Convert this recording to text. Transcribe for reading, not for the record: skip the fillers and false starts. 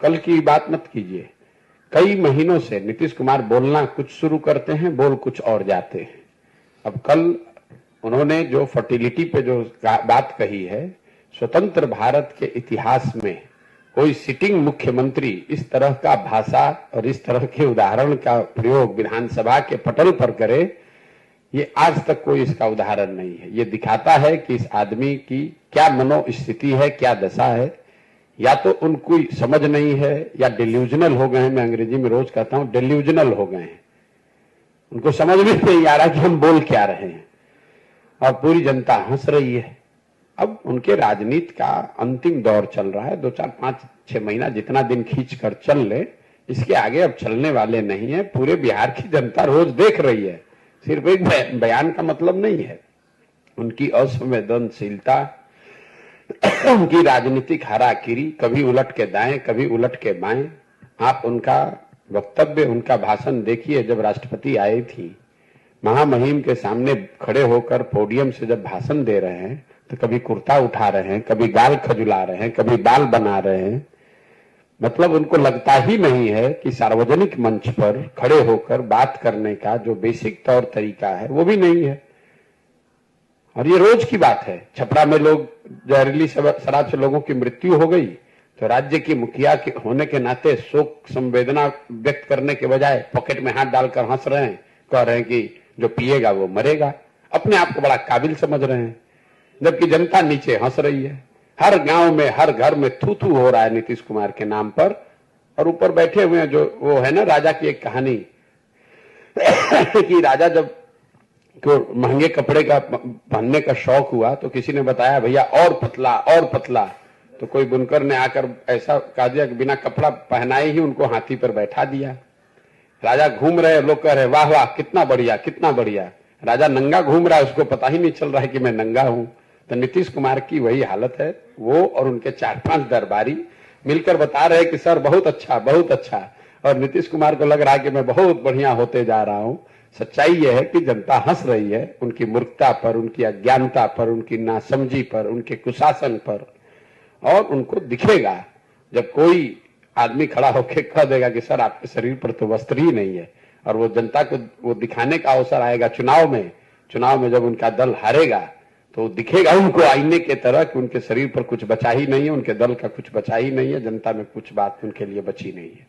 कल की बात मत कीजिए। कई महीनों से नीतीश कुमार बोलना कुछ शुरू करते हैं, बोल कुछ और जाते हैं। अब कल उन्होंने जो फर्टिलिटी पे जो बात कही है, स्वतंत्र भारत के इतिहास में कोई सिटिंग मुख्यमंत्री इस तरह का भाषा और इस तरह के उदाहरण का प्रयोग विधानसभा के पटल पर करे, ये आज तक कोई इसका उदाहरण नहीं है। ये दिखाता है कि इस आदमी की क्या मनोस्थिति है, क्या दशा है। या तो उनको समझ नहीं है या डिल्यूजनल हो गए हैं। मैं अंग्रेजी में रोज कहता हूं डिल्यूजनल हो गए हैं, उनको समझ में नहीं आ रहा कि हम बोल क्या रहे हैं और पूरी जनता हंस रही है। अब उनके राजनीति का अंतिम दौर चल रहा है। 2, 4, 5, 6 महीना जितना दिन खींच कर चल ले, इसके आगे अब चलने वाले नहीं है। पूरे बिहार की जनता रोज देख रही है, सिर्फ एक बयान का मतलब नहीं है। उनकी असंवेदनशीलता, उनकी राजनीतिक हाराकिरी, कभी उलट के दाएं कभी उलट के बाएं। आप उनका वक्तव्य, उनका भाषण देखिए। जब राष्ट्रपति आई थी, महामहिम के सामने खड़े होकर पोडियम से जब भाषण दे रहे हैं तो कभी कुर्ता उठा रहे हैं, कभी गाल खजुला रहे हैं, कभी बाल बना रहे हैं। मतलब उनको लगता ही नहीं है कि सार्वजनिक मंच पर खड़े होकर बात करने का जो बेसिक तौर तरीका है वो भी नहीं है। और ये रोज की बात है। छपरा में लोग जहरीली शराब से लोगों की मृत्यु हो गई तो राज्य की मुखिया के होने के नाते शोक संवेदना व्यक्त करने के बजाय पॉकेट में हाथ डालकर हंस रहे हैं, कह रहे हैं कि जो पिएगा वो मरेगा। अपने आप को बड़ा काबिल समझ रहे हैं, जबकि जनता नीचे हंस रही है। हर गांव में, हर घर में थू थू हो रहा है नीतीश कुमार के नाम पर। और ऊपर बैठे हुए हैं जो वो है ना, राजा की एक कहानी कि राजा जब को महंगे कपड़े का पहनने का शौक हुआ तो किसी ने बताया भैया और पतला और पतला। तो कोई बुनकर ने आकर ऐसा कह दिया कि बिना कपड़ा पहनाए ही उनको हाथी पर बैठा दिया। राजा घूम रहे, लोग कह रहे वाह वाह कितना बढ़िया कितना बढ़िया। राजा नंगा घूम रहा है, उसको पता ही नहीं चल रहा है कि मैं नंगा हूं। तो नीतीश कुमार की वही हालत है। वो और उनके 4-5 दरबारी मिलकर बता रहे कि सर बहुत अच्छा बहुत अच्छा, और नीतीश कुमार को लग रहा है कि मैं बहुत बढ़िया होते जा रहा हूं। सच्चाई यह है कि जनता हंस रही है उनकी मूर्खता पर, उनकी अज्ञानता पर, उनकी नासमझी पर, उनके कुशासन पर। और उनको दिखेगा जब कोई आदमी खड़ा होकर कह देगा कि सर आपके शरीर पर तो वस्त्र ही नहीं है, और वो जनता को वो दिखाने का अवसर आएगा चुनाव में जब उनका दल हारेगा तो दिखेगा उनको आईने के तरह कि उनके शरीर पर कुछ बचा ही नहीं है, उनके दल का कुछ बचा ही नहीं है, जनता में कुछ बात उनके लिए बची नहीं है।